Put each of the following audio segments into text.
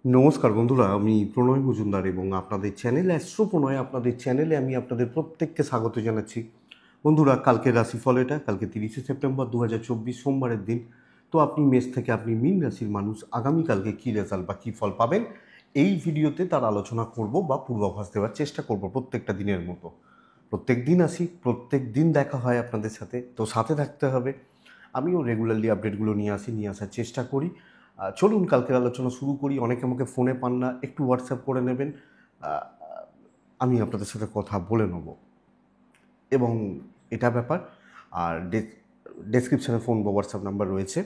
নমস্কার বন্ধুরা, আমি প্রণয় মজুমদার এবং আপনাদের চ্যানেল অ্যাস্ট্রো প্রণয়, আপনাদের চ্যানেলে আমি আপনাদের প্রত্যেককে স্বাগত জানাচ্ছি। বন্ধুরা, কালকে রাশিফল এটা, কালকে 30শে সেপ্টেম্বর 2024 সোমবারের দিন। তো আপনি মেষ থেকে আপনি মীন রাশির মানুষ, আগামীকালকে কী রেজাল্ট বা কী ফল পাবেন এই ভিডিওতে তার আলোচনা করব বা পূর্বাভাস দেওয়ার চেষ্টা করব প্রত্যেকটা দিনের মতো। প্রত্যেক দিন আসি, প্রত্যেক দিন দেখা হয় আপনাদের সাথে, তো সাথে থাকতে হবে। আমিও রেগুলারলি আপডেটগুলো নিয়ে আসার চেষ্টা করি। চলুন কালকের আলোচনা শুরু করি। অনেকে আমাকে ফোনে পান না, একটু হোয়াটসঅ্যাপ করে নেবেন, আমি আপনাদের সাথে কথা বলে নেব এবং এটা ব্যাপার। আর ডেসক্রিপশানে ফোন বা হোয়াটসঅ্যাপ নাম্বার রয়েছে।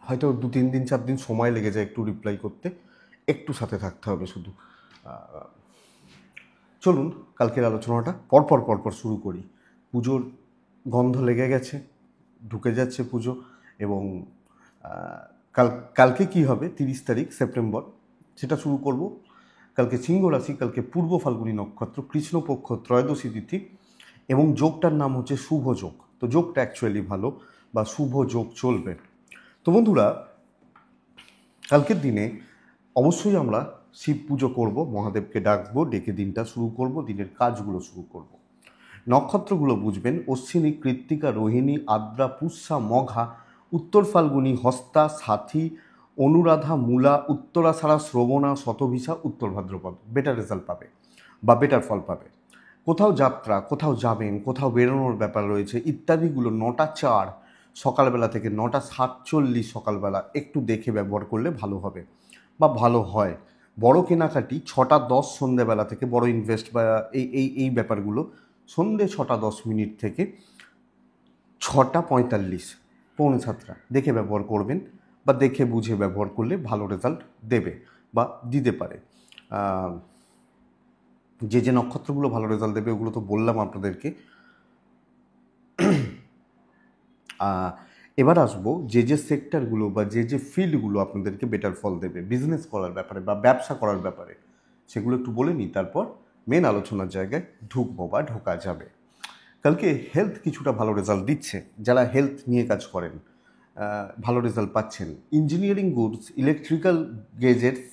হয়তো 2-3 দিন 4 দিন সময় লেগে যায় একটু রিপ্লাই করতে, একটু সাথে থাকতে হবে শুধু। চলুন কালকের আলোচনাটা পরপর শুরু করি। পুজোর গন্ধ লেগে গেছে, ঢুকে যাচ্ছে পুজো। এবং কালকে কি হবে 30 তারিখ সেপ্টেম্বর, সেটা শুরু করব। কালকে সিংহ রাশি, কালকে পূর্ব ফাল্গুনী নক্ষত্র, কৃষ্ণপক্ষ, ত্রয়োদশী তিথি এবং যোগটার নাম হচ্ছে শুভ যোগ। তো যোগটা অ্যাকচুয়ালি ভালো বা শুভ যোগ চলবে। তো বন্ধুরা, কালকের দিনে অবশ্যই আমরা শিব পুজো করব, মহাদেবকে ডাকবো, ডেকে দিনটা শুরু করব, দিনের কাজগুলো শুরু করব। নক্ষত্রগুলো বুঝবেন: অশ্বিনী, কৃত্তিকা, রোহিণী, আদ্রা, পুষ্যা, মঘা, উত্তর ফাল্গুনী, হস্তা, সাথী, অনুরাধা, মূলা, উত্তরাষাঢ়া, শ্রবণা, শতভিষা, উত্তর ভাদ্রপদ। বেটার রেজাল্ট পাবে বা বেটার ফল পাবে। কোথাও যাত্রা, কোথাও যাবেন, কোথাও বেরোনোর ব্যাপার রয়েছে ইত্যাদিগুলো 9টা 4 সকালবেলা থেকে 9টা 47 সকালবেলা একটু দেখে ব্যবহার করলে ভালো হবে বা ভালো হয়। বড় কেনাকাটি 6টা 10 সন্ধ্যেবেলা থেকে, বড় ইনভেস্ট বা এই ব্যাপারগুলো সন্ধ্যে 6টা 10 থেকে 6টা 45 6:45 দেখে ব্যবহার করবেন বা দেখে বুঝে ব্যবহার করলে ভালো রেজাল্ট দেবে বা দিতে পারে। যে নক্ষত্রগুলো ভালো রেজাল্ট দেবে ওগুলো তো বললাম আপনাদেরকে। এবার আসবো যে সেক্টরগুলো বা যে ফিল্ডগুলো আপনাদেরকে বেটার ফল দেবে বিজনেস করার ব্যাপারে বা ব্যবসা করার ব্যাপারে, সেগুলো একটু বলে নিই, তারপর মেন আলোচনার জায়গায় ঢুকবো বা ঢোকা যাবে। কালকে হেলথ কিছুটা ভালো রেজাল্ট দিচ্ছে। যারা হেলথ নিয়ে কাজ করেন ভালো রেজাল্ট পাচ্ছেন। ইঞ্জিনিয়ারিং গুডস, ইলেকট্রিক্যাল গেজেটস,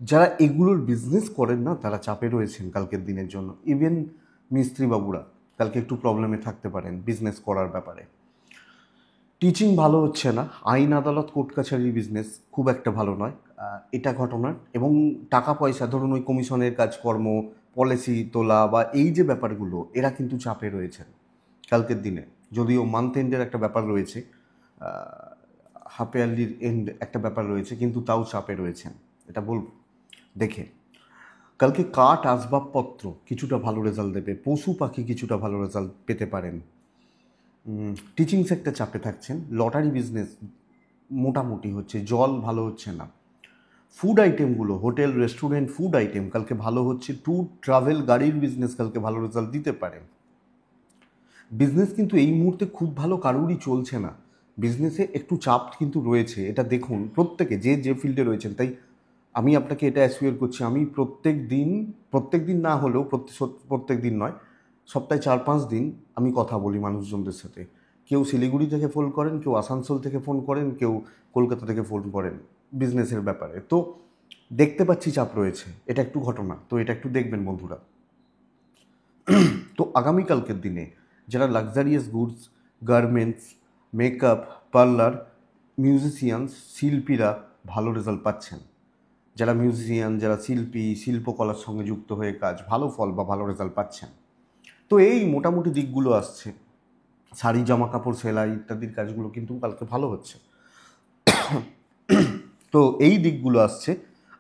যারা এগুলোর বিজনেস করেন না তারা চাপে রয়েছেন কালকের দিনের জন্য। ইভেন মিস্ত্রি বাবুরা কালকে একটু প্রবলেমে থাকতে পারেন বিজনেস করার ব্যাপারে। টিচিং ভালো হচ্ছে না, আইন আদালত কোর্ট কাছারির বিজনেস খুব একটা ভালো নয়, এটা ঘটনা। এবং টাকা পয়সা, ধরুন ওই কমিশনের কাজকর্ম, পলিসি তোলা বা এই যে ব্যাপারগুলো, এরা কিন্তু চাপে রয়েছেন কালকের দিনে। যদিও মান্থ এন্ডের একটা ব্যাপার রয়েছে, হাফ ইয়ারলির এন্ড একটা ব্যাপার রয়েছে, কিন্তু তাও চাপে রয়েছেন, এটা বলবো দেখে। কালকে কাঠ আসবাবপত্র কিছুটা ভালো রেজাল্ট দেবে, পশু পাখি কিছুটা ভালো রেজাল্ট পেতে পারেন। টিচিং সেক্টর চাপে থাকছেন। লটারি বিজনেস মোটামুটি হচ্ছে, জল ভালো হচ্ছে না। ফুড আইটেমগুলো, হোটেল, রেস্টুরেন্ট, ফুড আইটেম কালকে ভালো হচ্ছে। ট্যুর, ট্রাভেল, গাড়ির বিজনেস কালকে ভালো রেজাল্ট দিতে পারে। বিজনেস কিন্তু এই মুহূর্তে খুব ভালো কারুরই চলছে না, বিজনেসে একটু চাপ কিন্তু রয়েছে, এটা দেখুন প্রত্যেকে যে ফিল্ডে রয়েছেন। তাই আমি আপনাকে এটা অ্যাসিওর করছি, আমি প্রত্যেক দিন না হলেও প্রত্যেক দিন নয়, সপ্তাহে 4-5 দিন আমি কথা বলি মানুষজনদের সাথে। কেউ শিলিগুড়ি থেকে ফোন করেন, কেউ আসানসোল থেকে ফোন করেন, কেউ কলকাতা থেকে ফোন করেন বিজনেসের ব্যাপারে। তো দেখতে পাচ্ছি চাপ রয়েছে, এটা একটু ঘটনা, তো এটা একটু দেখবেন বন্ধুরা। তো আগামীকালকের দিনে যারা luxurious goods, garments, makeup, parlour, musicians, শিল্পীরা ভালো রেজাল্ট পাচ্ছেন। যারা মিউজিশিয়ান, যারা শিল্পী, শিল্পকলার সঙ্গে যুক্ত হয়ে কাজ, ভালো ফল বা ভালো রেজাল্ট পাচ্ছেন। তো এই মোটামুটি দিকগুলো আসছে। শাড়ি, জামা কাপড়, সেলাই ইত্যাদির কাজগুলো কিন্তু কালকে ভালো হচ্ছে। তো এই দিকগুলো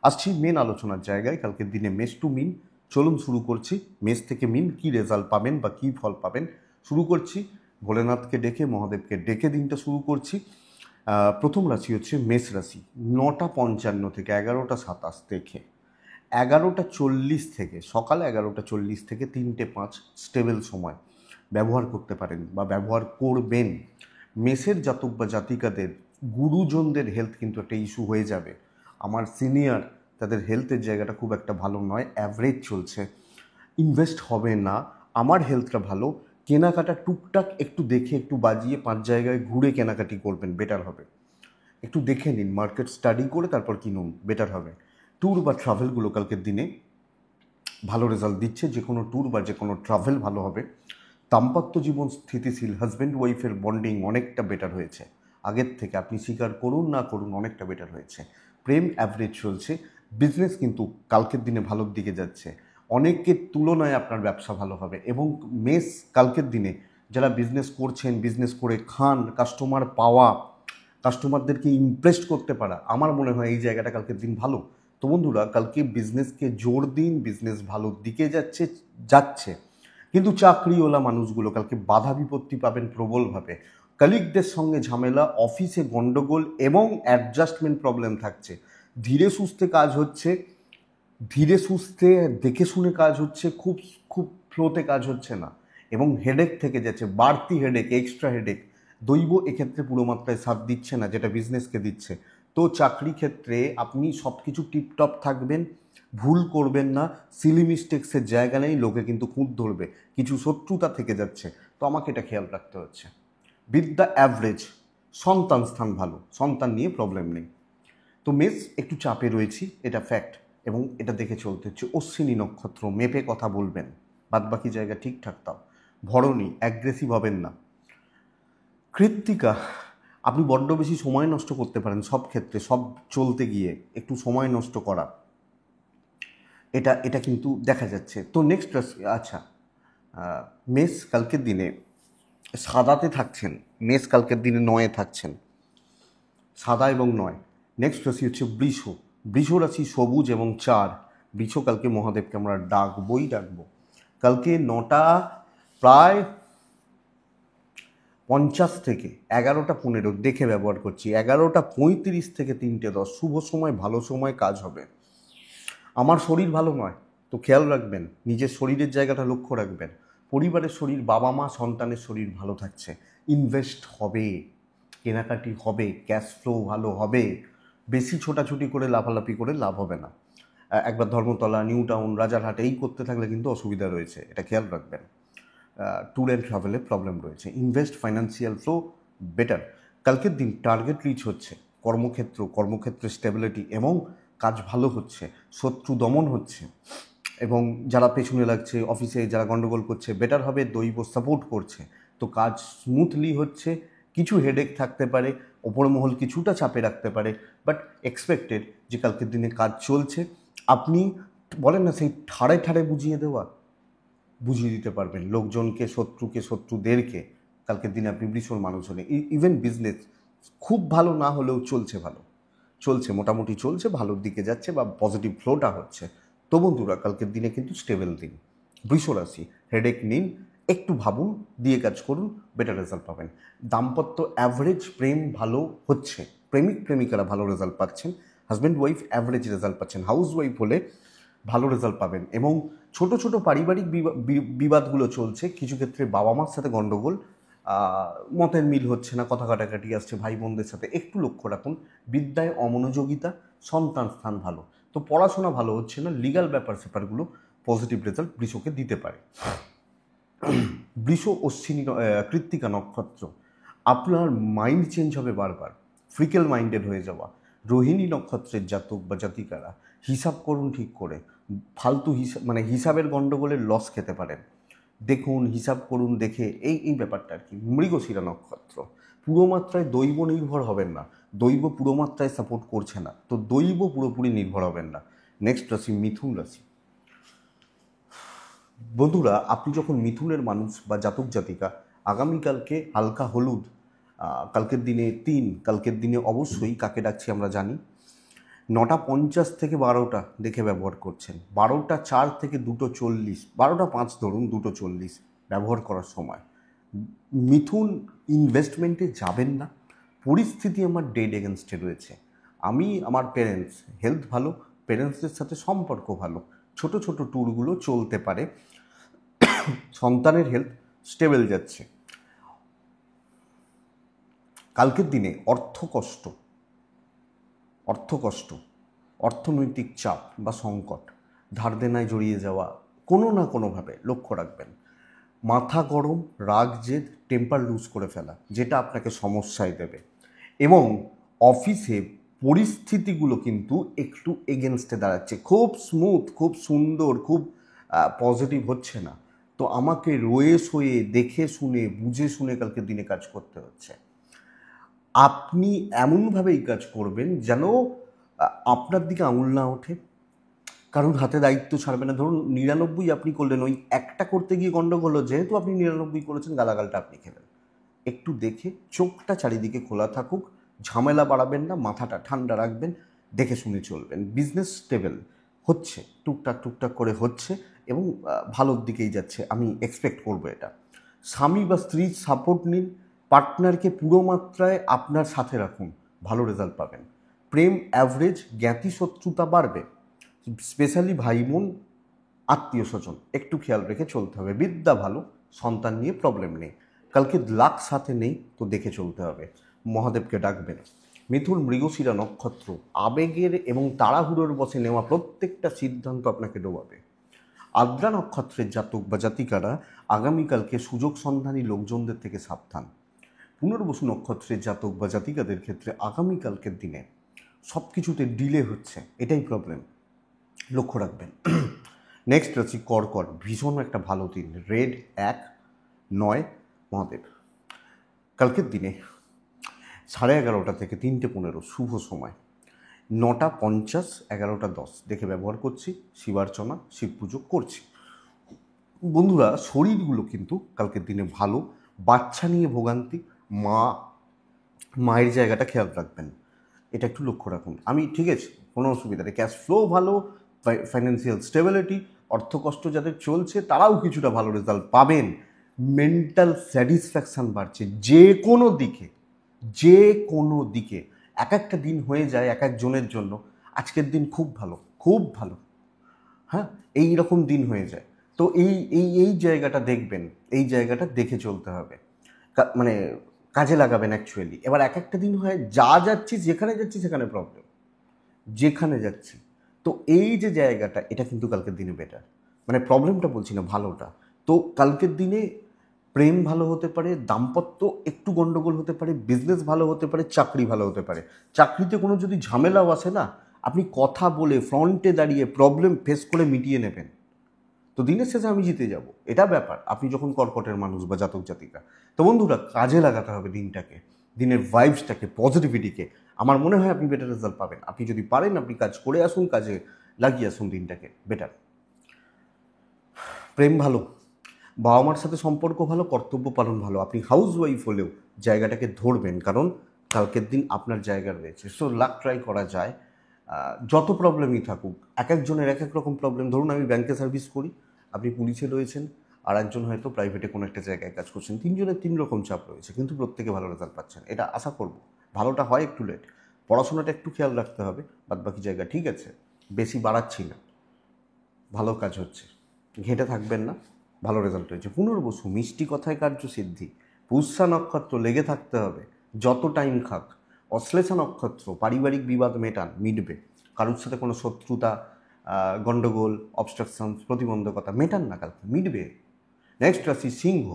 আসছি মেন আলোচনার জায়গায়। কালকের দিনে মেষ টু মিন, চলুন শুরু করছি। মেষ থেকে মিন কী রেজাল্ট পাবেন বা কী ফল পাবেন শুরু করছি। ভোলেনাথকে ডেকে, মহাদেবকে ডেকে দিনটা শুরু করছি। প্রথম রাশি হচ্ছে মেষ রাশি। 9টা 55 থেকে 11টা 27 দেখে 11টা 40 থেকে, সকাল 11টা 40 থেকে 3টে 5 স্টেবল সময় ব্যবহার করতে পারেন বা ব্যবহার করবেন। মেষের জাতক বা জাতিকাদের গুরুজনদের হেলথ কিন্তু একটা ইস্যু হয়ে যাবে। আমার সিনিয়র, তাদের হেলথের জায়গাটা খুব একটা ভালো নয়, অ্যাভারেজ চলছে, ইনভেস্ট হবে না। আমার হেলথটা ভালো, কেনাকাটা টুকটাক একটু দেখে, একটু বাজিয়ে 5 জায়গায় ঘুরে কেনাকাটি করবেন, বেটার হবে। একটু দেখে নিন, মার্কেট স্টাডি করে তারপর কিনুন, বেটার হবে। ট্যুর বা ট্রাভেলগুলো কালকের দিনে ভালো রেজাল্ট দিচ্ছে, যে কোনো ট্যুর বা যে কোনো ট্রাভেল ভালো হবে। দাম্পত্য জীবন স্থিতিশীল, হাজব্যান্ড ওয়াইফের বন্ডিং অনেকটা বেটার হয়েছে আগের থেকে, আপনি স্বীকার করুন না করুন অনেকটা বেটার হয়েছে। প্রেম অ্যাভারেজ চলছে, বিজনেস কিন্তু কালকের দিনে ভালোর দিকে যাচ্ছে, অনেকের তুলনায় আপনার ব্যবসা ভালো হবে। এবং মেষ কালকের দিনে যারা বিজনেস করছেন, বিজনেস করে খান, কাস্টমার পাওয়া, কাস্টমারদেরকে ইমপ্রেস করতে পারা, আমার মনে হয় এই জায়গাটা কালকের দিন ভালো। তো বন্ধুরা, কালকে বিজনেসকে জোর দিন, বিজনেস ভালোর দিকে যাচ্ছে। কিন্তু চাকরিওয়ালা মানুষগুলো কালকে বাধা বিপত্তি পাবেন প্রবলভাবে, কলিগদের সঙ্গে ঝামেলা, অফিসে গন্ডগোল এবং অ্যাডজাস্টমেন্ট প্রবলেম থাকছে। ধীরে সুস্থে কাজ হচ্ছে, ধীরে সুস্থে দেখে শুনে কাজ হচ্ছে, খুব খুব ফ্লোতে কাজ হচ্ছে না, এবং হেডেক থেকে যাচ্ছে, বাড়তি হেডেক, এক্সট্রা হেডেক। দৈব এক্ষেত্রে পুরো মাত্রায় সাথ দিচ্ছে না, যেটা বিজনেসকে দিচ্ছে। তো চাকরি ক্ষেত্রে আপনি সব কিছু টিপটপ থাকবেন, ভুল করবেন না, সিলি মিস্টেক্সের জায়গা নেই, লোকে কিন্তু খুঁত ধরবে, কিছু শত্রুতা থেকে যাচ্ছে, তো আমাকে এটা খেয়াল রাখতে হচ্ছে। বিদ্যা অ্যাভারেজ, সন্তান স্থান ভালো, সন্তান নিয়ে প্রবলেম নেই। তো মেষ একটু চাপে রয়েছি, এটা ফ্যাক্ট, এবং এটা দেখে চলতে হচ্ছে। অশ্বিনী নক্ষত্র, মেপে কথা বলবেন, বাদবাকি জায়গা ঠিকঠাক তাও। ভরণী, অ্যাগ্রেসিভ হবেন না। কৃত্তিকা, আপনি বড্ড বেশি সময় নষ্ট করতে পারেন সব ক্ষেত্রে, সব চলতে গিয়ে একটু সময় নষ্ট করা, এটা এটা কিন্তু দেখা যাচ্ছে। তো নেক্সট, আচ্ছা, মেষ কালকের দিনে সাদাতে থাকছেন, মেষ কালকের দিনে নয়ে থাকছেন, সাদা এবং নয়। নেক্সট রাশি হচ্ছে বৃষ। বৃষ রাশি সবুজ এবং 4। বৃষ কালকে মহাদেবকে আমরা ডাকবো। কালকে 9টা প্রায় 50 থেকে 11টা 15 দেখে ব্যবহার করছি, 11টা 35 থেকে 3টে 10 শুভ সময়, ভালো সময়, কাজ হবে। আমার শরীর ভালো নয়, তো খেয়াল রাখবেন, নিজের শরীরের জায়গাটা লক্ষ্য রাখবেন। পরিবারের শরীর, বাবা মা সন্তানের শরীর ভালো থাকছে, ইনভেস্ট হবে, কেনাকাটি হবে, ক্যাশ ফ্লো ভালো হবে। বেশি ছোটাছুটি করে লাফালাফি করে লাভ হবে না। একবার ধর্মতলা, নিউ টাউন, রাজারহাট এই করতে থাকলে কিন্তু অসুবিধা রয়েছে, এটা খেয়াল রাখবেন। ট্যুর অ্যান্ড ট্রাভেলে প্রবলেম রয়েছে। Invest, financial flow better. কালকের দিন টার্গেট রিচ হচ্ছে, কর্মক্ষেত্রে স্টেবিলিটি এবং কাজ ভালো হচ্ছে, শত্রু দমন হচ্ছে, এবং যারা পেছনে লাগছে অফিসে, যারা গন্ডগোল করছে, বেটার হবে, দৈব সাপোর্ট করছে, তো কাজ স্মুথলি হচ্ছে। কিছু হেডেক থাকতে পারে, ওপর মহল কিছুটা চাপে রাখতে পারে, বাট এক্সপেক্টেড যে কালকের দিনে কাজ চলছে। আপনি বলেন না সেই ঠাড়ে ঠাড়ে বুঝিয়ে দিতে পারবেন লোকজনকে, শত্রুদেরকে। কালকের দিনে আপনি ভীষণ মানুষ হলে, ইভেন বিজনেস খুব ভালো না হলেও চলছে, মোটামুটি চলছে, ভালোর দিকে যাচ্ছে, বা পজিটিভ ফ্লোটা হচ্ছে। তো বন্ধুরা, কালকের দিনে কিন্তু স্টেবল দিন। বৃষ রাশি, হেডেক নিন, একটু ভাবুন, দিয়ে কাজ করুন, বেটার রেজাল্ট পাবেন। দাম্পত্য অ্যাভারেজ, প্রেম ভালো হচ্ছে, প্রেমিকারা ভালো রেজাল্ট পাচ্ছেন, হাজব্যান্ড ওয়াইফ অ্যাভারেজ রেজাল্ট পাচ্ছেন, হাউস ওয়াইফ হলে ভালো রেজাল্ট পাবেন। এবং ছোট ছোট পারিবারিক বিবাদগুলো চলছে, কিছু ক্ষেত্রে বাবা মার সাথে গণ্ডগোল, মতের মিল হচ্ছে না, কথা কাটাকাটি আসছে, ভাই বোনদের সাথে একটু লক্ষ্য রাখুন। বিদ্যায় অমনোযোগিতা, সন্তান স্থান ভালো, তো পড়াশোনা ভালো হচ্ছে না, লিগ্যাল ব্যাপারগুলো পজিটিভ রেজাল্ট বৃষকে দিতে পারে। বৃষ, অশ্বিনী, কৃত্তিকা নক্ষত্র, আপনার মাইন্ড চেঞ্জ হবে বারবার, ফ্রিকেল মাইন্ডেড হয়ে যাওয়া। রোহিণী নক্ষত্রের জাতক বা জাতিকারা হিসাব করুন ঠিক করে, ফালতু হিসাবের গণ্ডগোলের লস খেতে পারেন, দেখুন, হিসাব করুন দেখে, এই ব্যাপারটা আর কি। মৃগশিরা নক্ষত্র, পুরোমাত্রায় দৈব নির্ভর হবেন না, দৈব পুরোমাত্রায় সাপোর্ট করছে না, তো দৈব পুরোপুরি নির্ভর হবেন না। নেক্সট রাশি মিথুন রাশি। বন্ধুরা, আপনি যখন মিথুনের মানুষ বা জাতক জাতিকা, আগামীকালকে হালকা হলুদ, কালকের দিনে 3, কালকের দিনে অবশ্যই কাকে ডাকছি আমরা জানি, 9টা 50 থেকে 12টা দেখে ব্যবহার করছেন, 12টা 4 থেকে 2টো 40, 12টা 5 ধরুন, 2টো 40 ব্যবহার করার সময়। মিথুন, ইনভেস্টমেন্টে যাবেন না, পরিস্থিতি আমার ডেড এগেনস্টে রয়েছে, আমার পেরেন্টস হেলথ ভালো, পেরেন্টসদের সাথে সম্পর্ক ভালো, ছোট ছোট ট্যুরগুলো চলতে পারে, সন্তানের হেলথ স্টেবল যাচ্ছে। কালকের দিনে অর্থকষ্ট, অর্থনৈতিক চাপ বা সংকট, ধার দেনায় জড়িয়ে যাওয়া, কোনো না কোনোভাবে লক্ষ্য রাখবেন। মাথা গরম, রাগ জেদ, টেম্পার লুজ করে ফেলা, যেটা আপনাকে সমস্যায় দেবে। এবং অফিসে পরিস্থিতিগুলো কিন্তু একটু এগেনস্টে দাঁড়াচ্ছে, খুব স্মুথ, খুব সুন্দর, খুব পজিটিভ হচ্ছে না। তো আমাকে রয়ে সয়ে দেখে শুনে বুঝে শুনে কালকে দিনে কাজ করতে হচ্ছে। আপনি এমনভাবে এই কাজ করবেন যেন আপনার দিকে আঙুল না ওঠে, কারণ হাতে দায়িত্ব ছাড়বে না। ধরুন 99 আপনি করলেন, ওই একটা করতে গিয়ে গণ্ডগোল হলো, যেহেতু আপনি 99 করেছেন, গালাগালটা আপনি খেলেন। একটু দেখে চোখটা চারিদিকে খোলা থাকুক, ঝামেলা বাড়াবেন না, মাথাটা ঠান্ডা রাখবেন, দেখে শুনে চলবেন। বিজনেস স্টেবল হচ্ছে, টুকটাক টুকটাক করে হচ্ছে এবং ভালোর দিকেই যাচ্ছে, আমি এক্সপেক্ট করবো এটা। স্বামী বা স্ত্রীর সাপোর্ট নিন, পার্টনারকে পুরো মাত্রায় আপনার সাথে রাখুন, ভালো রেজাল্ট পাবেন। প্রেম অ্যাভারেজ, জ্ঞাতি শত্রুতা বাড়বে, স্পেশালি ভাই বোন, আত্মীয় স্বজন একটু খেয়াল রেখে চলতে হবে। বিদ্যা ভালো, সন্তান নিয়ে প্রবলেম নেই। কালকে লাক সাথে নেই, তো দেখে চলতে হবে। মহাদেবকে ডাকবেন। মিথুন মৃগশিরা নক্ষত্র, আবেগের এবং তাড়াহুড়োর বসে নেওয়া প্রত্যেকটা সিদ্ধান্ত আপনাকে ডোবাবে। আদ্রা নক্ষত্রের জাতক বা জাতিকারা আগামীকালকে সুযোগ সন্ধানী লোকজনদের থেকে সাবধান। পুনর্বসু নক্ষত্রের জাতক বা জাতিকাদের ক্ষেত্রে আগামীকালকের দিনে সব কিছুতে ডিলে হচ্ছে, এটাই প্রবলেম, লক্ষ্য রাখবেন। নেক্সট রাশি কর্কট, ভীষণ একটা ভালো দিন। রেড 1-9 মহাদেব। কালকের দিনে 11:30 থেকে 3:15 শুভ সময়, 9:50 11:10 দেখে ব্যবহার করছি। শিবার্চনা, শিব পুজো করছি। বন্ধুরা, শরীরগুলো কিন্তু কালকের দিনে ভালো। বাচ্চা নিয়ে ভোগান্তি, মায়ের জায়গাটা খেয়াল রাখবেন, এটা একটু লক্ষ্য রাখুন। আমি ঠিক আছে, কোনো অসুবিধা নেই। ক্যাশ ফ্লো ভালো, ফাইন্যান্সিয়াল স্টেবিলিটি, অর্থকষ্ট যাদের চলছে তারাও কিছুটা ভালো রেজাল্ট পাবেন। মেন্টাল স্যাটিসফ্যাকশান বাড়ছে যে কোনো দিকে, যে কোনো দিকে। এক একটা দিন হয়ে যায় এক একজনের জন্য, আজকের দিন খুব ভালো, খুব ভালো, হ্যাঁ, এই রকম দিন হয়ে যায়। তো এই এই এই জায়গাটা দেখবেন, এই জায়গাটা দেখে চলতে হবে, মানে কাজে লাগাবেন অ্যাকচুয়ালি। এবার এক একটা দিন হয় যা যাচ্ছি, যেখানে যাচ্ছি সেখানে প্রবলেম, যেখানে যাচ্ছি। তো এই যে জায়গাটা, এটা কিন্তু কালকের দিনে বেটার, মানে প্রবলেমটা বলছি না, ভালোটা। তো কালকের দিনে প্রেম ভালো হতে পারে, দাম্পত্য একটু গন্ডগোল হতে পারে, বিজনেস ভালো হতে পারে, চাকরি ভালো হতে পারে। চাকরিতে কোনো যদি ঝামেলাও আসে না, আপনি কথা বলে ফ্রন্টে দাঁড়িয়ে প্রবলেম ফেস করে মিটিয়ে নেবেন। তো দিনের শেষে আমি জিতে যাব, এটা ব্যাপার আপনি যখন কর্কটের মানুষ বা জাতক জাতিকা। তো বন্ধুরা, কাজে লাগাতে হবে দিনটাকে, দিনের ভাইবসটাকে, পজিটিভিটিকে। আমার মনে হয় আপনি বেটার রেজাল্ট পাবেন। আপনি যদি পারেন, আপনি কাজ করে আসুন, কাজে লাগিয়ে আসুন দিনটাকে বেটার। প্রেম ভালো, বাবা মার সাথে সম্পর্ক ভালো, কর্তব্য পালন ভালো। আপনি হাউস ওয়াইফ হলেও জায়গাটাকে ধরবেন, কারণ কালকের দিন আপনার জায়গা রয়েছে। সো লাক ট্রাই করা যায়। যত প্রবলেমই থাকুক, এক একজনের এক এক রকম প্রবলেম। ধরুন আমি ব্যাংকে সার্ভিস করি, আপনি পুলিশে রয়েছেন, আর একজন হয়তো প্রাইভেটে কোনো একটা জায়গায় কাজ করছেন। তিনজনের তিন রকম চাপ রয়েছে, কিন্তু প্রত্যেকে ভালো রেজাল্ট পাচ্ছেন, এটা আশা করব। ভালোটা হয় একটু লেট, পড়াশোনাটা একটু খেয়াল রাখতে হবে, বাদবাকি জায়গা ঠিক আছে। বেশি বাড়াচ্ছি না, ভালো কাজ হচ্ছে, ঘেঁটে থাকবেন না, ভালো রেজাল্ট হয়েছে। পুনর্বসু, মিষ্টি কথায় কার্যসিদ্ধি। পুষ্যা নক্ষত্র, লেগে থাকতে হবে, যত টাইম খাক। অশ্লেষা নক্ষত্র, পারিবারিক বিবাদ মিটবে। কারোর সাথে কোনো শত্রুতা, গণ্ডগোল, অবস্ট্রাকশন, প্রতিবন্ধকতা মেটান না, কালকে মিটবে। নেক্সট রাশি সিংহ।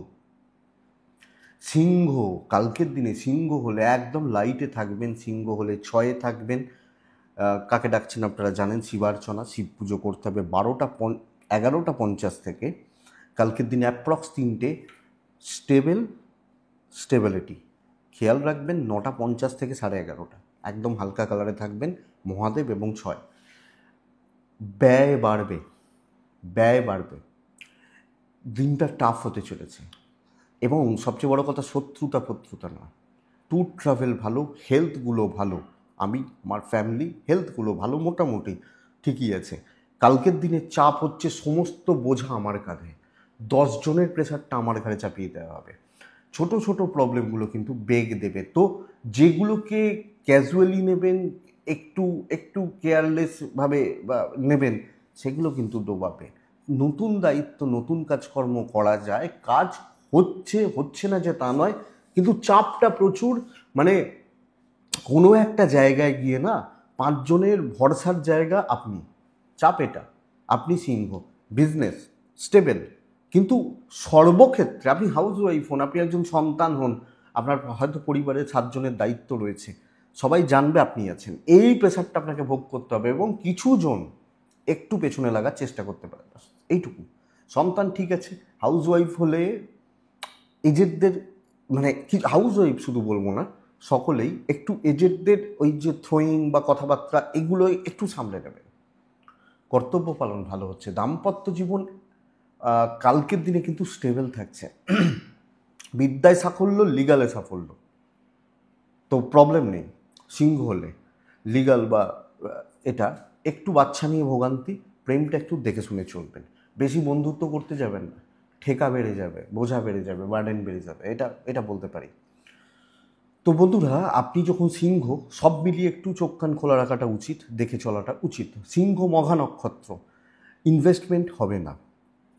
সিংহ, কালকের দিনে সিংহ হলে একদম লাইটে থাকবেন, সিংহ হলে 6-এ থাকবেন। কাকে ডাকছেন আপনারা জানেন, শিবার্চনা, শিব পুজো করতে হবে। 11:50 থেকে কালকের দিনে অ্যাপ্রক্স 3টে, স্টেবিলিটি খেয়াল রাখবেন। 9:50 থেকে 11:30 একদম হালকা কালারে থাকবেন। মহাদেব এবং 6। ব্যয় বাড়বে, ব্যয় বাড়বে, দিনটা টাফ হতে চলেছে। এবং সবচেয়ে বড় কথা, শত্রুতা না। ট্যুর ট্রাভেল ভালো, হেলথগুলো ভালো। আমার ফ্যামিলি হেলথগুলো ভালো, মোটামুটি ঠিকই আছে। কালকের দিনে চাপ হচ্ছে, সমস্ত বোঝা আমার কাঁধে, 10 জনের প্রেশারটা আমার ঘাড়ে চাপিয়ে দেওয়া হবে। ছোট ছোট প্রবলেমগুলো কিন্তু বেগ দেবে। তো যেগুলোকে ক্যাজুয়ালি নেবেন, একটু একটু কেয়ারলেসভাবে বা নেবেন, সেগুলো কিন্তু ডোবাবে। নতুন দায়িত্ব, নতুন কাজকর্ম করা যায়, কাজ হচ্ছে না যে তা নয়, কিন্তু চাপটা প্রচুর। মানে কোনো একটা জায়গায় গিয়ে না, 5 জনের ভরসার জায়গা আপনি, চাপ এটা। আপনি সিংহ, বিজনেস স্টেবল, কিন্তু সর্বক্ষেত্রে আপনি হাউস ওয়াইফ হন, আপনি একজন সন্তান হন, আপনার হয়তো পরিবারের 7 জনের দায়িত্ব রয়েছে, সবাই জানবে আপনি আছেন, এই প্রেশারটা আপনাকে ভোগ করতে হবে এবং কিছু জন একটু পেছনে লাগার চেষ্টা করতে পারে, এইটুকু। সন্তান ঠিক আছে, হাউসওয়াইফ হলে এজেডদের, মানে কি হাউসওয়াইফ শুধু বলবো না, সকলেই একটু এজেডদের ওই যে থ্রোয়িং বা কথাবার্তা এগুলো একটু সামলে নেবেন। কর্তব্য পালন ভালো হচ্ছে, দাম্পত্য জীবন কালকের দিনে কিন্তু স্টেবল থাকছে। বিদ্যায় সাফল্য, লিগালে সাফল্য, তো প্রবলেম নেই। সিংহ হলে লিগাল বা এটা একটু বাচ্চা নিয়ে ভোগান্তি, প্রেমটা একটু দেখে শুনে চলবেন, বেশি বন্ধুত্ব করতে যাবেন না, ঠেকা বেড়ে যাবে, বোঝা বেড়ে যাবে, বার্ডেন বেড়ে যাবে, এটা এটা বলতে পারি। তো বন্ধুরা, আপনি যখন সিংহ, সব মিলিয়ে একটু চোখ কান খোলা রাখাটা উচিত, দেখে চলাটা উচিত। সিংহ মঘা নক্ষত্র, ইনভেস্টমেন্ট হবে না,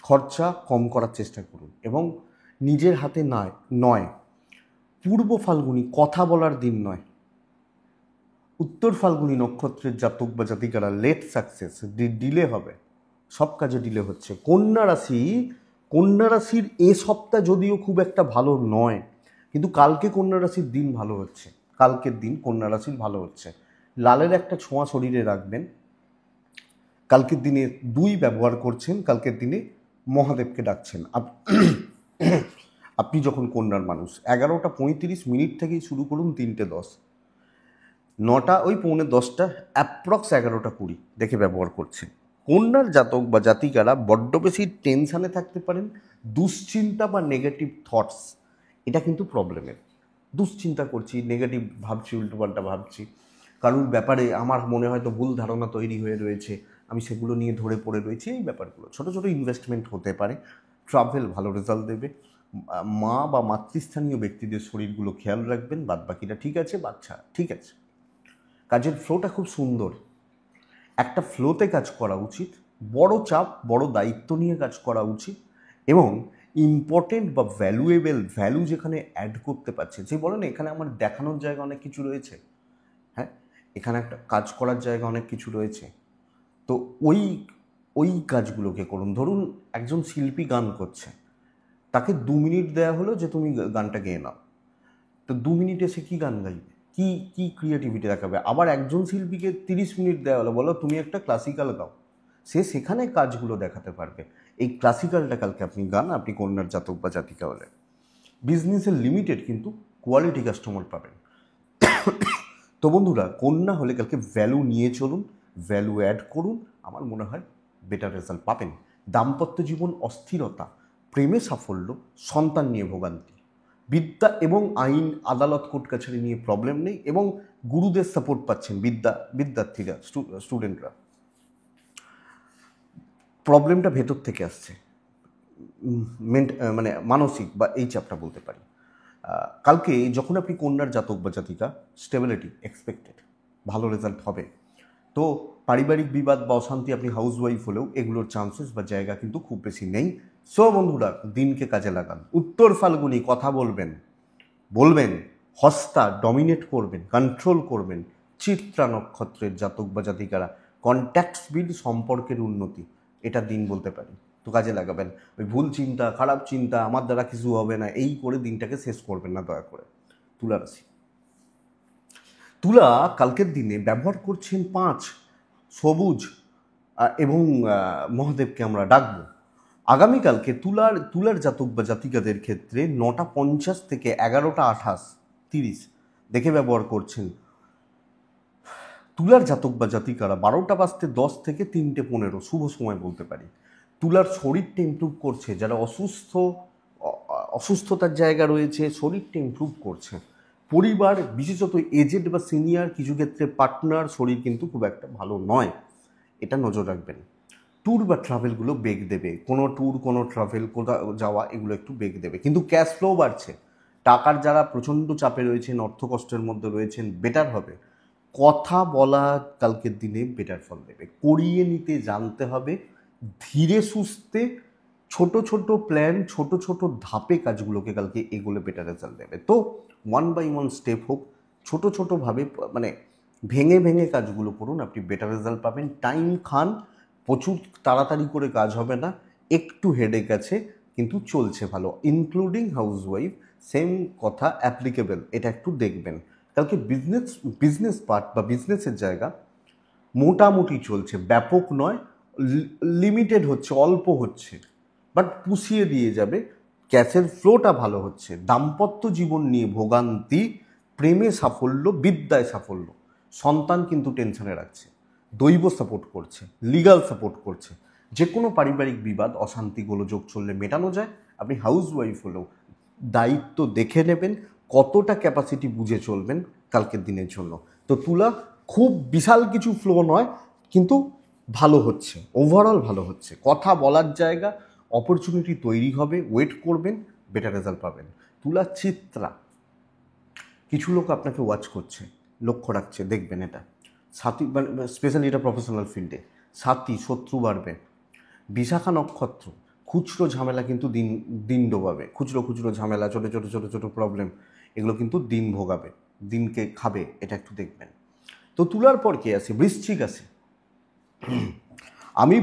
খরচা কম করার চেষ্টা করুন এবং নিজের হাতে নয় পূর্ব ফাল্গুনি কথা বলার দিন নয়, উত্তর ফাল্গুনি নক্ষত্রের জাতক বা জাতিকারা লেট সাকসেস, ডিলে হবে, সব কাজে ডিলে হচ্ছে। কন্যা রাশির এ সপ্তাহ যদিও খুব একটা ভালো নয়, কিন্তু কালকে কন্যা রাশির দিন ভালো হচ্ছে, কালকের দিন কন্যা রাশির ভালো হচ্ছে। লালের একটা ছোঁয়া শরীরে রাখবেন, কালকের দিনে 2 ব্যবহার করছেন, কালকের দিনে মহাদেবকে ডাকছেন। আপনি যখন কন্যার মানুষ, 11:35 থেকেই শুরু করুন, 3:10, 9টা ওই 9:45, অ্যাপ্রক্স 11:20 দেখে ব্যবহার করছেন। কন্যার জাতক বা জাতিকারা বড্ড বেশি টেনশানে থাকতে পারেন, দুশ্চিন্তা বা নেগেটিভ থটস, এটা কিন্তু প্রবলেমের। দুশ্চিন্তা করছি, নেগেটিভ ভাবছি, উল্টোপাল্টা ভাবছি, কারোর ব্যাপারে আমার মনে হয়তো ভুল ধারণা তৈরি হয়ে রয়েছে, আমি সেগুলো নিয়ে ধরে পড়ে রয়েছি, এই ব্যাপারগুলো। ছোটো ছোটো ইনভেস্টমেন্ট হতে পারে, ট্রাভেল ভালো রেজাল্ট দেবে, মা বা মাতৃস্থানীয় ব্যক্তিদের শরীরগুলো খেয়াল রাখবেন, বাদবাকিটা ঠিক আছে, বাচ্চা ঠিক আছে। কাজের ফ্লোটা খুব সুন্দর, একটা ফ্লোতে কাজ করা উচিত, বড় চাপ বড় দায়িত্ব নিয়ে কাজ করা উচিত এবং ইম্পর্টেন্ট বা ভ্যালু যেখানে অ্যাড করতে পারছে, যে বলেন এখানে আমার দেখানোর জায়গা অনেক কিছু রয়েছে, হ্যাঁ এখানে একটা কাজ করার জায়গা অনেক কিছু রয়েছে, তো ওই কাজগুলোকে করুন। ধরুন একজন শিল্পী গান করছে, তাকে 2 মিনিট দেওয়া হলো যে তুমি গানটা গেয়ে নাও, তো 2 মিনিটে সে কী গান গাইবে, কি ক্রিয়েটিভিটি দেখাবে? আবার একজন শিল্পীকে 30 মিনিট দেওয়া হলো, বলো তুমি একটা ক্লাসিক্যাল গাও, সে সেখানে কাজগুলো দেখাতে পারবে। এই ক্লাসিক্যালটা কালকে আপনি গান, আপনি কন্যার জাতক বা জাতিকা হলে বিজনেসের লিমিটেড কিন্তু কোয়ালিটি কাস্টমার পাবেন। তো বন্ধুরা, কন্যা হলে কালকে ভ্যালু নিয়ে চলুন, ভ্যালু অ্যাড করুন, আমার মনে হয় বেটার রেজাল্ট পাবেন। দাম্পত্য জীবন অস্থিরতা, প্রেমে সাফল্য, সন্তান নিয়ে ভোগান্তি, বিদ্যা এবং আইন, আদালত, কোর্ট কাছারি নিয়ে প্রবলেম নেই এবং গুরুদের সাপোর্ট পাচ্ছেন, বিদ্যার্থীরা, স্টুডেন্টরা। প্রবলেমটা ভেতর থেকে আসছে, মানে মানসিক বা এই চাপটা বলতে পারি। কালকে যখন আপনি কন্যার জাতক বা জাতিকা, স্টেবিলিটি এক্সপেক্টেড, ভালো রেজাল্ট হবে। তো পারিবারিক বিবাদ বা অশান্তি, আপনি হাউসওয়াইফ হলেও এগুলোর চান্সেস বা জায়গা কিন্তু খুব বেশি নেই। সো বন্ধুরা, দিনকে কাজে লাগান। উত্তর ফাল্গুনি কথা বলবেন, হস্তা ডমিনেট করবেন, কন্ট্রোল করবেন। চিত্রা নক্ষত্রের জাতক বা জাতিকারা কন্ট্যাক্ট স্পিড, সম্পর্কের উন্নতি, এটা দিন বলতে পারি, তো কাজে লাগাবেন। ওই ভুল চিন্তা, খারাপ চিন্তা, আমার দ্বারা কিছু হবে না, এই করে দিনটাকে শেষ করবেন না দয়া করে। তুলা রাশি, তুলা কালকের দিনে ব্যবহার করছেন 5, সবুজ এবং মহাদেবকে আমরা ডাকবো। আগামীকালকে তুলার জাতক বা জাতিকাদের ক্ষেত্রে 9:50 থেকে 11:28-30 দেখে ব্যবহার করছেন। তুলার জাতক বা জাতিকারা 12:10 থেকে 3:15 শুভ সময় বলতে পারি। তুলার শরীরটা ইমপ্রুভ করছে, যারা অসুস্থতার জায়গা রয়েছে, শরীরটা ইমপ্রুভ করছে। পরিবার, বিশেষত এজেড বা সিনিয়র, কিছু ক্ষেত্রে পার্টনার শরীর কিন্তু খুব একটা ভালো নয়, এটা নজর রাখবেন। ট্যুর বা ট্রাভেলগুলো বেগ দেবে, কোনো ট্যুর, কোনো ট্রাভেল, কোথাও যাওয়া, এগুলো একটু বেগ দেবে, কিন্তু ক্যাশ ফ্লো বাড়ছে। টাকার যারা প্রচণ্ড চাপে রয়েছেন, অর্থকষ্টের মধ্যে রয়েছেন, বেটার হবে কথা বলা, কালকের দিনে বেটার ফল দেবে। করিয়ে নিতে জানতে হবে, ধীরে সুস্থে ছোট ছোট প্ল্যান, ছোট ছোট ধাপে কাজগুলোকে কালকে এগুলো বেটার রেজাল্ট দেবে। তো 1 by 1 স্টেপ হোক, ছোট ছোটোভাবে, মানে ভেঙে ভেঙে কাজগুলো করুন, আপনি বেটার রেজাল্ট পাবেন। টাইম খান, প্রচুর তাড়াতাড়ি করে কাজ হবে না, একটু হেডেক আছে, কিন্তু চলছে ভালো, ইনক্লুডিং হাউসওয়াইফ, সেম কথা অ্যাপ্লিকেবল, এটা একটু দেখবেন। কালকে বিজনেস পার্ট বা বিজনেসের জায়গা মোটামুটি চলছে, ব্যাপক নয়, লিমিটেড হচ্ছে, অল্প হচ্ছে, বাট পুষিয়ে দিয়ে যাবে। ক্যাশের ফ্লোটা ভালো হচ্ছে। দাম্পত্য জীবন নিয়ে ভোগান্তি, প্রেমে সাফল্য, বিদ্যায় সাফল্য। সন্তান কিন্তু টেনশনে রাখছে, দৈব সাপোর্ট করছে, লিগাল সাপোর্ট করছে। যে কোনো পারিবারিক বিবাদ, অশান্তি, গোলযোগ চললে মেটানো যায়। আপনি হাউস ওয়াইফ হলেও দায়িত্ব দেখে নেবেন, কতটা ক্যাপাসিটি বুঝে চলবেন কালকের দিনের জন্য। তো তুলা খুব বিশাল কিছু ফ্লো নয়, কিন্তু ভালো হচ্ছে, ওভারঅল ভালো হচ্ছে। কথা বলার জায়গা, অপরচুনিটি তৈরি হবে, ওয়েট করবেন, বেটার রেজাল্ট পাবেন। তুলা চিত্রা, কিছু লোক আপনাকে ওয়াচ করছে, লক্ষ্য রাখছে, দেখবেন এটা। সাথী মানে স্পেশালি এটা প্রফেশনাল ফিল্ডে, সাথী শত্রু বাড়বে। বিশাখা নক্ষত্র, খুচরো ঝামেলা কিন্তু দিন ডোবাবে। খুচরো খুচরো ঝামেলা, ছোটো ছোটো ছোটো ছোটো প্রবলেম, এগুলো কিন্তু দিন ভোগাবে, দিনকে খাবে, এটা একটু দেখবেন। তো তুলার পর কে আছে? বৃশ্চিক আছে। আমি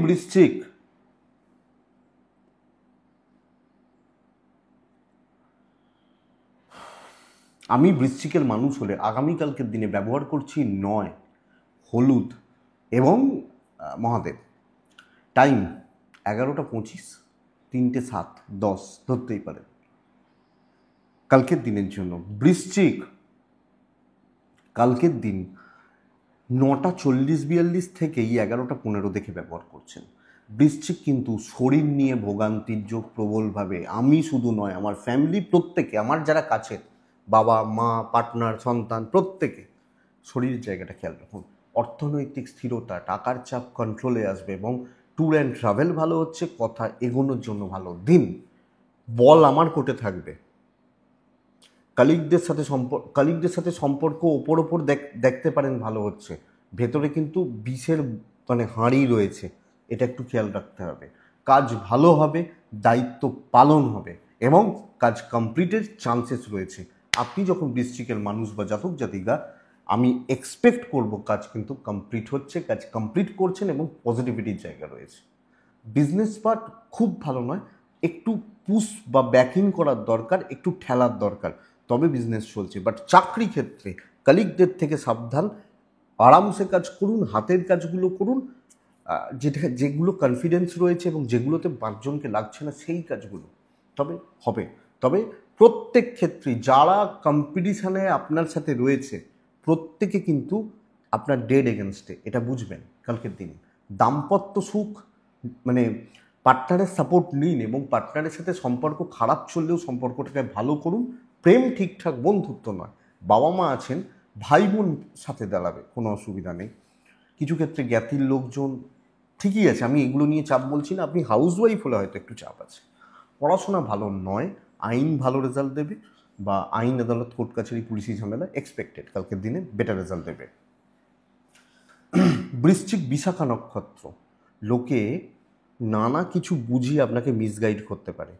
বৃশ্চিকের মানুষ হলে আগামীকালকের দিনে ব্যবহার করছি 9 হলুদ এবং মহাদেব। টাইম 11:25, 3:07, 10 ধরতেই পারেন কালকের দিনের জন্য। বৃশ্চিক কালকের দিন 9:40-42 থেকেই 11:15 দেখে ব্যবহার করছেন। বৃশ্চিক কিন্তু শরীর নিয়ে ভোগান্তির যোগ প্রবলভাবে। আমি শুধু নয়, আমার ফ্যামিলি প্রত্যেকে, আমার যারা কাছের বাবা মা, পার্টনার, সন্তান, প্রত্যেকে শরীরের জায়গাটা খেয়াল রাখুন। অর্থনৈতিক স্থিরতা, টাকার চাপ কন্ট্রোলে আসবে এবং ট্যুর অ্যান্ড ট্রাভেল ভালো হচ্ছে। কথা এগোনোর জন্য ভালো দিন। বল আমার কোর্টে থাকবে। কালিগদের সাথে সম্পর্ক ওপর দেখতে পারেন ভালো হচ্ছে, ভেতরে কিন্তু বিষের মানে হাঁড়ি রয়েছে, এটা একটু খেয়াল রাখতে হবে। কাজ ভালো হবে, দায়িত্ব পালন হবে এবং কাজ কমপ্লিটের চান্সেস রয়েছে। আপনি যখন বৃশ্চিকের মানুষ বা জাতক জাতিকা, আমি এক্সপেক্ট করব কাজ কিন্তু কমপ্লিট হচ্ছে, কাজ কমপ্লিট করছেন এবং পজিটিভিটির জায়গা রয়েছে। বিজনেস পার্ট খুব ভালো নয়, একটু পুশ বা ব্যাকিং করার দরকার, একটু ঠেলার দরকার, তবে বিজনেস চলছে। বাট চাকরি ক্ষেত্রে কলিগদের থেকে সাবধান, আরামসে কাজ করুন, হাতের কাজগুলো করুন, যেগুলো কনফিডেন্স রয়েছে এবং যেগুলোতে 5 জনকে লাগছে না সেই কাজগুলো তবে হবে। তবে প্রত্যেক ক্ষেত্রে যারা কম্পিটিশানে আপনার সাথে রয়েছে প্রত্যেকে কিন্তু আপনার ডেড এগেনস্টে, এটা বুঝবেন কালকের দিনে। দাম্পত্য সুখ মানে পার্টনারের সাপোর্ট নিন এবং পার্টনারের সাথে সম্পর্ক খারাপ চললেও সম্পর্কটাকে ভালো করুন। প্রেম ঠিকঠাক, বন্ধুত্ব নয়। বাবা মা আছেন, ভাই বোন সাথে দাঁড়াবে, কোনো অসুবিধা নেই। কিছু ক্ষেত্রে জ্ঞাতির লোকজন ঠিকই আছে, আমি এগুলো নিয়ে চাপ বলছি না। আপনি হাউস ওয়াইফ হলে হয়তো একটু চাপ আছে। পড়াশোনা ভালো নয়, আইন ভালো রেজাল্ট দেবে, বা আইন আদালত কোর্ট কাছারি পুলিশি ঝামেলা এক্সপেক্টেড কালকের দিনে বেটার রেজাল্ট দেবে। বৃশ্চিক বিশাখা নক্ষত্র, লোকে নানা কিছু বুঝিয়ে আপনাকে মিসগাইড করতে পারে।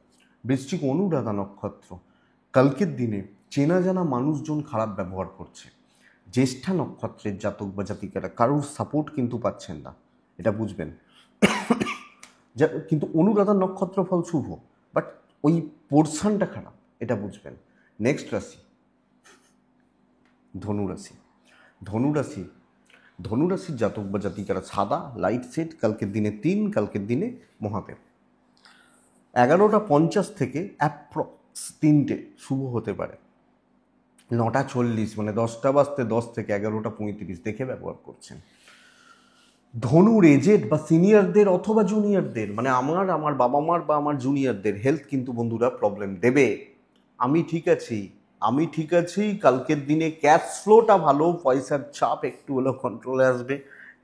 বৃশ্চিক অনুরাধা নক্ষত্র, কালকের দিনে চেনা জানা মানুষজন খারাপ ব্যবহার করছে। জ্যেষ্ঠা নক্ষত্রের জাতক বা জাতিকারা কারোর সাপোর্ট কিন্তু পাচ্ছেন না, এটা বুঝবেন। কিন্তু অনুরাধা নক্ষত্র ফল শুভ, বাট ওই পোর্শনটা খারাপ, এটা বুঝবেন। নেক্সট রাশি ধনুরাশি। ধনুরাশির জাতক বা জাতিকারা সাদা লাইট সেট, কালকের দিনে 3, কালকের দিনে মহাদেব। 11:50 থেকে অ্যাপ্রক্স 3টে শুভ হতে পারে। 9:40 মানে 10টা বাজতে 10 থেকে 11:35 দেখে ব্যবহার করছেন। ধনুর এজেড বা সিনিয়রদের অথবা জুনিয়রদের, মানে আমার বাবা মার বা আমার জুনিয়রদের হেলথ কিন্তু বন্ধুরা প্রবলেম দেবে। আমি ঠিক আছি কালকের দিনে ক্যাশ ফ্লোটা ভালো, পয়সার চাপ একটু হলেও কন্ট্রোলে আসবে,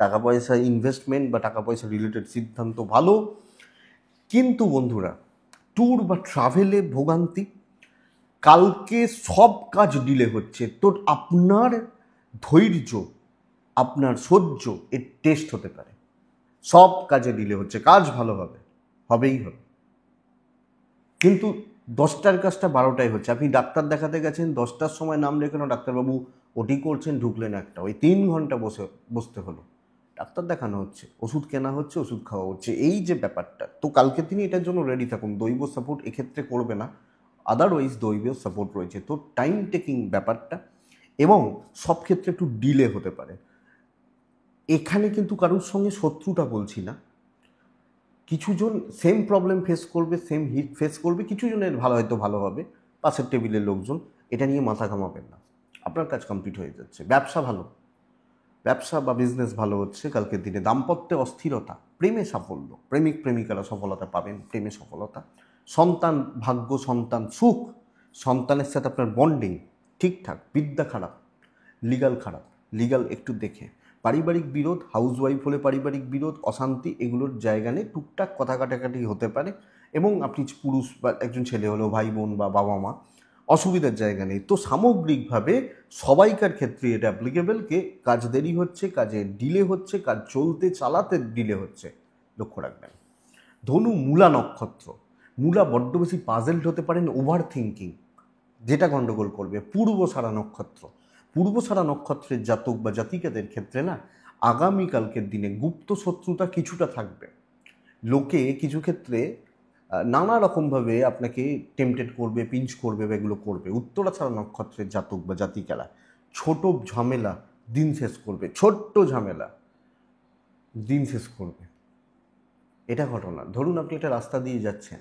টাকা পয়সা ইনভেস্টমেন্ট বা টাকা পয়সা রিলেটেড সিদ্ধান্ত ভালো। কিন্তু বন্ধুরা ট্যুর বা ট্রাভেলে ভোগান্তি, কালকে সব কাজ ডিলে হচ্ছে। তো আপনার ধৈর্য, আপনার সহ্য এর টেস্ট হতে পারে। সব কাজে ডিলে হচ্ছে, কাজ ভালো হবে, হবেই হবে, কিন্তু 10টার কাজটা 12টায় হচ্ছে। আপনি ডাক্তার দেখাতে গেছেন, 10টার সময় নাম লেখানো, ডাক্তারবাবু ওটি করছেন, ঢুকলেন একটা, ওই 3 ঘন্টা বসতে হলো। ডাক্তার দেখানো হচ্ছে, ওষুধ কেনা হচ্ছে, ওষুধ খাওয়া হচ্ছে, এই যে ব্যাপারটা। তো কালকে তিনি এটার জন্য রেডি থাকুন। দৈব সাপোর্ট এক্ষেত্রে করবে না, আদারওয়াইজ দৈব সাপোর্ট রয়েছে। তো টাইম টেকিং ব্যাপারটা এবং সব ক্ষেত্রে একটু ডিলে হতে পারে। এখানে কিন্তু কারোর সঙ্গে শত্রুতা বলছি না, কিছুজন সেম প্রবলেম ফেস করবে, সেম হিট ফেস করবে, কিছু জনের হয়তো ভালো হবে, পাশের টেবিলের লোকজন, এটা নিয়ে মাথা ঘামাবেন না, আপনার কাজ কমপ্লিট হয়ে যাচ্ছে। ব্যবসা ভালো, ব্যবসা বা বিজনেস ভালো হচ্ছে কালকের দিনে। দাম্পত্যে অস্থিরতা, প্রেমে সাফল্য, প্রেমিক প্রেমিকারা সফলতা পাবেন, প্রেমে সফলতা, সন্তান ভাগ্য, সন্তান সুখ, সন্তানের সাথে আপনার বন্ডিং ঠিকঠাক। বিদ্যা খারাপ, লিগাল খারাপ, লিগাল একটু দেখে। পারিবারিক বিরোধ, হাউসওয়াইফ হলে পারিবারিক বিরোধ, অশান্তি, এগুলোর জায়গা নেই, টুকটাক কথা কাটাকাটি হতে পারে। এবং আপনি পুরুষ বা একজন ছেলে হলেও ভাই বোন বা বাবা মা, অসুবিধার জায়গা নেই। তো সামগ্রিকভাবে সবাইকার ক্ষেত্রে এটা অ্যাপ্লিকেবল, কে কাজ দেরি হচ্ছে, কাজে ডিলে হচ্ছে, কাজ চলতে চালাতে ডিলে হচ্ছে, লক্ষ্য রাখবেন। ধনু মূলা নক্ষত্র, মূলা বড্ড বেশি পাজেলড হতে পারেন, ওভার থিঙ্কিং, যেটা গণ্ডগোল করবে। পূর্বসারা নক্ষত্র, পূর্বসারা নক্ষত্রের জাতক বা জাতিকাদের ক্ষেত্রে না আগামীকালকের দিনে গুপ্ত শত্রুতা কিছুটা থাকবে। লোকে কিছু ক্ষেত্রে নানা রকমভাবে আপনাকে টেম্পটেড করবে, পিঞ্চ করবে বা এগুলো করবে। উত্তরাছাড়া নক্ষত্রের জাতক বা জাতিকারা ছোট ঝামেলা দিন শেষ করবে, ছোট্ট ঝামেলা দিন শেষ করবে। এটা ঘটনা। ধরুন আপনি একটা রাস্তা দিয়ে যাচ্ছেন,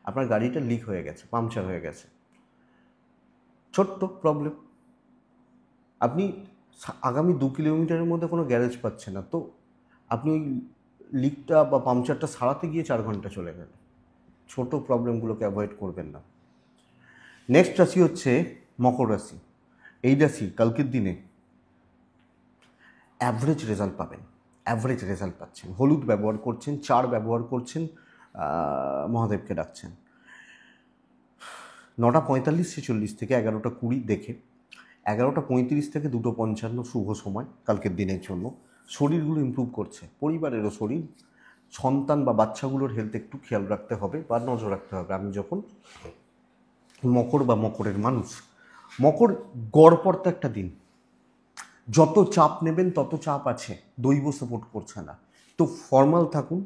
আপনার গাড়িটা লিক হয়ে গেছে, পাংচার হয়ে গেছে, ছোট্ট প্রবলেম, আপনি আগামী 2 কিলোমিটারের মধ্যে কোনো গ্যারেজ পাচ্ছেন না, তো আপনি ওই লিকটা বা পাংচারটা সারাতে গিয়ে 4 ঘন্টা চলে গেল। ছোট প্রবলেমগুলোকে অ্যাভয়েড করবেন না। নেক্সট রাশি হচ্ছে মকর রাশি। এই রাশি কালকের দিনে অ্যাভারেজ রেজাল্ট পাবেন, অ্যাভারেজ রেজাল্ট পাচ্ছেন। হলুদ ব্যবহার করছেন, চার ব্যবহার করছেন, মহাদেবকে ডাকছেন। 9:45-46 থেকে 11:20 দেখে 11:35 থেকে 2:55 শুভ সময় কালকের দিনের জন্য। শরীরগুলো ইমপ্রুভ করছে, পরিবারেরও শরীর, সন্তান বা বাচ্চাগুলোর হেলথ একটু খেয়াল রাখতে হবে বা নজর রাখতে হবে। আমি যখন মকর বা মকরের মানুষ, মকর গড়পড়তা একটা দিন, যত চাপ নেবেন তত চাপ আছে, দৈব সাপোর্ট করছে না। তো ফর্মাল থাকুন,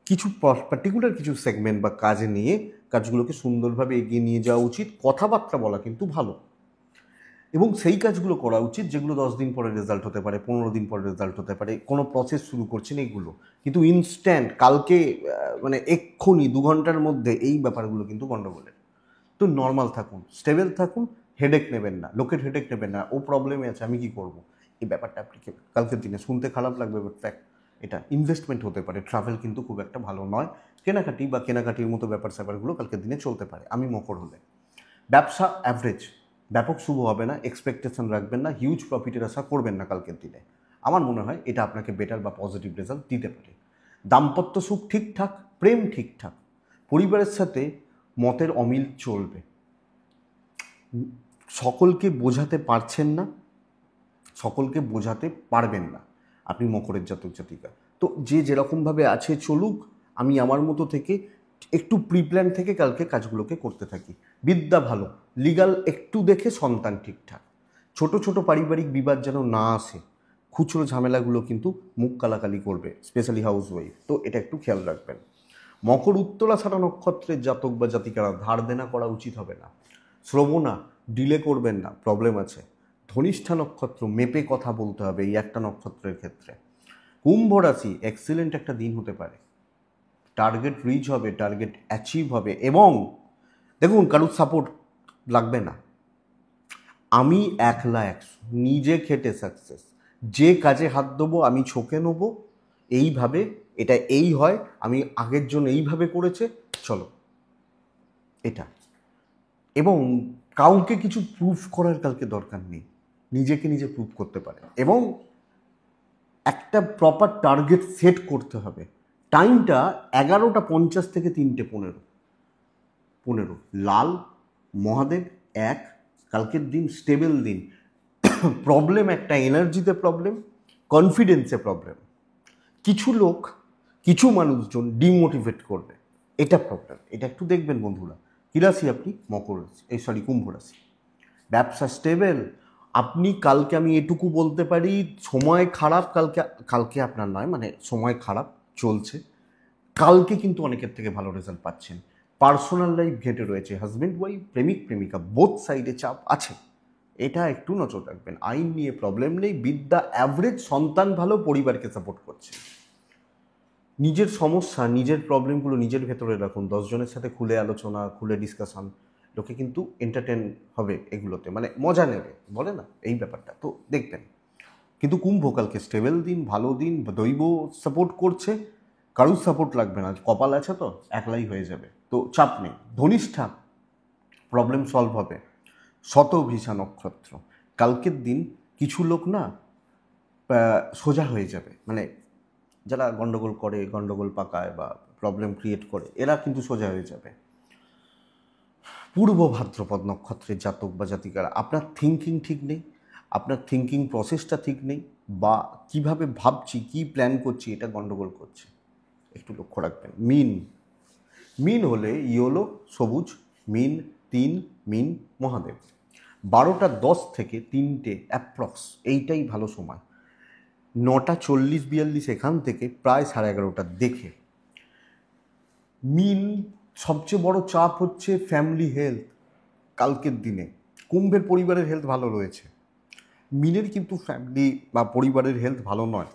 কিছু পার্টিকুলার কিছু সেগমেন্ট বা কাজে নিয়ে কাজগুলোকে সুন্দরভাবে এগিয়ে নিয়ে যাওয়া উচিত। কথাবার্তা বলা কিন্তু ভালো, এবং সেই কাজগুলো করা উচিত যেগুলো 10 দিন পরে রেজাল্ট হতে পারে, 15 দিন পরে রেজাল্ট হতে পারে। কোনো প্রসেস শুরু করছেন এগুলো, কিন্তু ইনস্ট্যান্ট কালকে মানে এক্ষুনি 2 ঘন্টার মধ্যে, এই ব্যাপারগুলো কিন্তু গণ্ডগোলের। তো নর্মাল থাকুন, স্টেবল থাকুন, হেডেক নেবেন না, লোকের হেডেক নেবেন না, ও প্রবলেমে আছে আমি কি করব, এই ব্যাপারটা আপনি কালকের দিনে শুনতে খারাপ লাগবে, বাট ফ্যাক্ট এটা। ইনভেস্টমেন্ট হতে পারে, ট্রাভেল কিন্তু খুব একটা ভালো নয়, কেনাকাটি বা কেনাকাটির মতো ব্যাপার স্যাপারগুলো কালকের দিনে চলতে পারে। আমি মকর হলে ব্যবসা অ্যাভারেজ, ব্যাপক শুভ হবে না, এক্সপেকটেশন রাখবেন না, হিউজ প্রফিটের আশা করবেন না কালকের দিনে। আমার মনে হয় এটা আপনাকে বেটার বা পজিটিভ রেজাল্ট দিতে পারে। দাম্পত্য সুখ ঠিকঠাক, প্রেম ঠিকঠাক, পরিবারের সাথে মতের অমিল চলবে, সকলকে বোঝাতে পারছেন না, সকলকে বোঝাতে পারবেন না আপনি মকরের জাতক জাতিকা। তো যে যেরকমভাবে আছে চলুক, আমি আমার মতো থেকে একটু প্রিপ্ল্যান থেকে কালকে কাজগুলোকে করতে থাকি। বিদ্যা ভালো, লিগাল একটু দেখে, সন্তান ঠিকঠাক, ছোট ছোট পারিবারিক বিবাদ যেন না আসে, খুচরো ঝামেলাগুলো কিন্তু মুখ কালাকালি করবে, স্পেশালি হাউস ওয়াইফ, তো এটা একটু খেয়াল রাখবেন। মকর উত্তরাষাঢ়া নক্ষত্রের জাতক বা জাতিকারা ধার দেনা করা উচিত হবে না। শ্রবণা ডিলে করবেন না, প্রবলেম আছে। ধনিষ্ঠা নক্ষত্র মেপে কথা বলতে হবে এই একটা নক্ষত্রের ক্ষেত্রে। কুম্ভ রাশি এক্সিলেন্ট একটা দিন হতে পারে, টার্গেট রিচ হবে, টার্গেট অ্যাচিভ হবে, এবং দেখুন কারুর সাপোর্ট লাগবে না, আমি 100 নিজে খেটে সাকসেস, যে কাজে হাত দেবো আমি ছকে নেবো, এইভাবে এটা এই হয়, আমি আগের জন্য এইভাবে করেছে, চলো এটা। এবং কাউকে কিছু প্রুফ করার কালকে দরকার নেই, নিজেকে নিজে প্রুফ করতে পারে, এবং একটা প্রপার টার্গেট সেট করতে হবে। টাইমটা 11:50 থেকে 3:15, লাল, মহাদেব এক, কালকের দিন স্টেবল দিন। প্রবলেম একটা এনার্জিতে প্রবলেম, কনফিডেন্সে প্রবলেম, কিছু লোক কিছু মানুষজন ডিমোটিভেট করবে, এটা প্রবলেম, এটা একটু দেখবেন বন্ধুরা। কী রাশি আপনি? মকর রাশি, কুম্ভ রাশি। ব্যবসা স্টেবল, আপনি কালকে আমি এটুকু বলতে পারি, সময় খারাপ কালকে, কালকে আপনার নয়, মানে সময় খারাপ চলছে, কালকে কিন্তু অনেকের থেকে ভালো রেজাল্ট পাচ্ছেন। পার্সোনাল লাইফ ঘেঁটে রয়েছে, হাজব্যান্ড ওয়াইফ, প্রেমিক প্রেমিকা, বোথ সাইডে চাপ আছে, এটা একটু নজর রাখবেন। আইন নিয়ে প্রবলেম নেই, বিদ্যা অ্যাভারেজ, সন্তান ভালো, পরিবারকে সাপোর্ট করছে। নিজের সমস্যা, নিজের প্রবলেমগুলো নিজের ভেতরে রাখুন, 10 জনের সাথে খুলে আলোচনা, খুলে ডিসকাশন, লোকে কিন্তু এন্টারটেন হবে এগুলোতে, মানে মজা নেবে, বলে না এই ব্যাপারটা, তো দেখবেন। কিন্তু কুম্ভকালকে স্টেবল দিন, ভালো দিন, দৈব সাপোর্ট করছে, কারুর সাপোর্ট লাগবে না, কপাল আছে তো একলাই হয়ে যাবে, তো চাপ নেই। ধনিষ্ঠা, প্রবলেম সলভ হবে। শতভিষা নক্ষত্র, কালকের দিন কিছু লোক না সোজা হয়ে যাবে, মানে যারা গন্ডগোল করে, গন্ডগোল পাকায় বা প্রবলেম ক্রিয়েট করে, এরা কিন্তু সোজা হয়ে যাবে। পূর্ব ভাদ্রপদ নক্ষত্রের জাতক বা জাতিকারা, আপনার থিঙ্কিং ঠিক নেই, আপনার থিঙ্কিং প্রসেসটা ঠিক নেই, বা কিভাবে ভাবছি, কি প্ল্যান করছি, এটা গন্ডগোল করছে, একটু লক্ষ্য রাখবেন। মিন, মিন হলে ইয়োলো সবুজ, মিন 3, মিন মহাদেব। 12টা 10 থেকে 3টে অ্যাপ্রক্স, এইটাই ভালো সময়। 9টা 40-42 এখান থেকে প্রায় 11:30 দেখে। মিন সবচেয়ে বড় চাপ হচ্ছে ফ্যামিলি হেলথ কালকের দিনে। কুম্ভের পরিবারের হেলথ ভালো রয়েছে, মিনের কিন্তু ফ্যামিলি বা পরিবারের হেলথ ভালো নয়।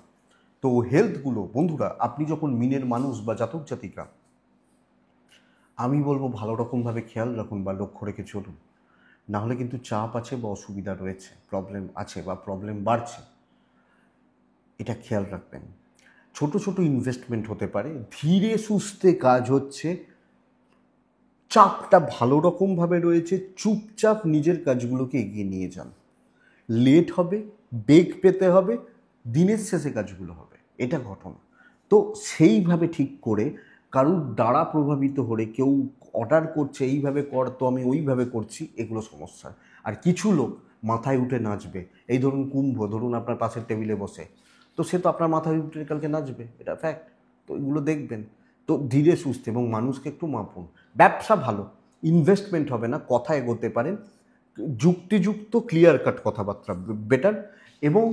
তো হেলথগুলো বন্ধুরা, আপনি যখন মিনের মানুষ বা জাতক জাতিকা, আমি বলবো ভালো রকমভাবে খেয়াল রাখুন বা লক্ষ্য রেখে চলুন, নাহলে কিন্তু চাপ আছে বা অসুবিধা রয়েছে, প্রবলেম আছে বা প্রবলেম বাড়ছে, এটা খেয়াল রাখবেন। ছোট ছোট ইনভেস্টমেন্ট হতে পারে, ধীরে সুস্থে কাজ হচ্ছে, চাপটা ভালো রকমভাবে রয়েছে, চুপচাপ নিজের কাজগুলোকে এগিয়ে নিয়ে যান। লেট হবে, বেগ পেতে হবে, দিনের শেষে কাজগুলো হবে, এটা ঘটনা। তো সেইভাবে ঠিক করে, কারুর দ্বারা প্রভাবিত হলে কেউ অর্ডার করছে এইভাবে কর, তো আমি ওইভাবে করছি, এগুলো সমস্যা। আর কিছু লোক মাথায় উঠে নাচবে, এই ধরুন কুম্ভ, ধরুন আপনার পাশের টেবিলে বসে, তো সে তো আপনার মাথায় উঠে কালকে নাচবে, এটা ফ্যাক্ট। তো এগুলো দেখবেন। তো ধীরে সুস্থে এবং মানুষকে একটু মাপুন। ব্যবসা ভালো, ইনভেস্টমেন্ট হবে না, কথা এগোতে পারেন, যুক্তিযুক্ত ক্লিয়ার কাট কথাবার্তা বেটার, এবং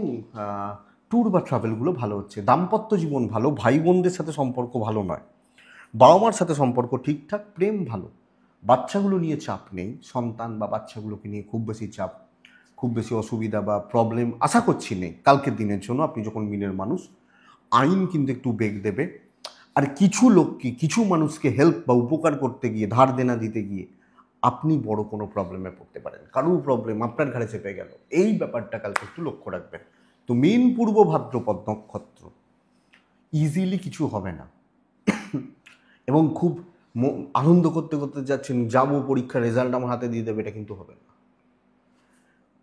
ট্যুর বা ট্রাভেলগুলো ভালো হচ্ছে। দাম্পত্য জীবন ভালো, ভাই বোনদের সাথে সম্পর্ক ভালো নয়, বাবা মার সাথে সম্পর্ক ঠিকঠাক, প্রেম ভালো, বাচ্চাগুলো নিয়ে চাপ নেই, সন্তান বা বাচ্চাগুলোকে নিয়ে খুব বেশি চাপ, খুব বেশি অসুবিধা বা প্রবলেম আশা করছি নেই কালকের দিনের জন্য, আপনি যখন মিনের মানুষ। আইন কিন্তু একটু বেগ দেবে, আর কিছু লোককে, কিছু মানুষকে হেল্প বা উপকার করতে গিয়ে, ধার দেনা দিতে গিয়ে আপনি বড় কোনো প্রবলেমে পড়তে পারেন, কারোর প্রবলেম আপনার ঘাড়ে চেপে গেল, এই ব্যাপারটা কালকে একটু লক্ষ্য রাখবেন। তো মেন পূর্ব ভাদ্রপদ নক্ষত্র, ইজিলি কিছু হবে না, এবং খুব আনন্দ করতে করতে যাচ্ছেন, যাবো পরীক্ষার রেজাল্ট আমার হাতে দিয়ে দেবে, এটা কিন্তু হবে না।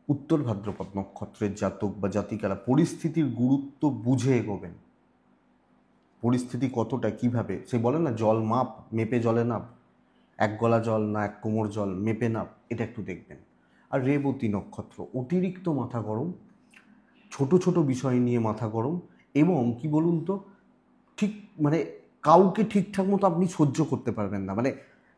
উত্তর ভাদ্রপদ নক্ষত্রের জাতক বা জাতিকারা পরিস্থিতির গুরুত্ব বুঝে এগোবেন। পরিস্থিতি কতটা, কিভাবে, সে বলে না জল মাপ, মেপে জলে নাপ, 1 গলা জল না 1 কোমর জল, মেপে নাপ, এটা একটু দেখবেন। আর রেবতী নক্ষত্র, অতিরিক্ত মাথা গরম, ছোট ছোট বিষয় নিয়ে মাথা গরম, এবং কি বলুন তো, ঠিক মানে কাউকে ঠিকঠাক মতো আপনি সহ্য করতে পারবেন না, মানে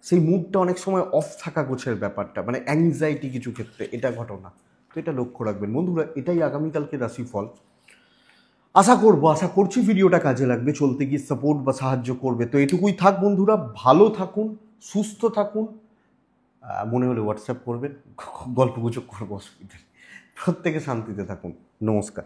সেই মুডটা অনেক সময় অফ থাকা গোছের ব্যাপারটা, মানে অ্যাংজাইটি কিছু ক্ষেত্রে, এটা ঘটনা। তো এটা লক্ষ্য রাখবেন বন্ধুরা। এটাই আগামীকালকে রাশিফল। আশা করছি ভিডিওটা কাজে লাগবে, চলতে গিয়ে সাপোর্ট বা সাহায্য করবে। তো এটুকুই থাক বন্ধুরা, ভালো থাকুন, সুস্থ থাকুন, মনে হলে হোয়াটসঅ্যাপ করবেন, গল্প গুজব করবো, অসুবিধা নেই। প্রত্যেকে শান্তিতে থাকুন। নমস্কার।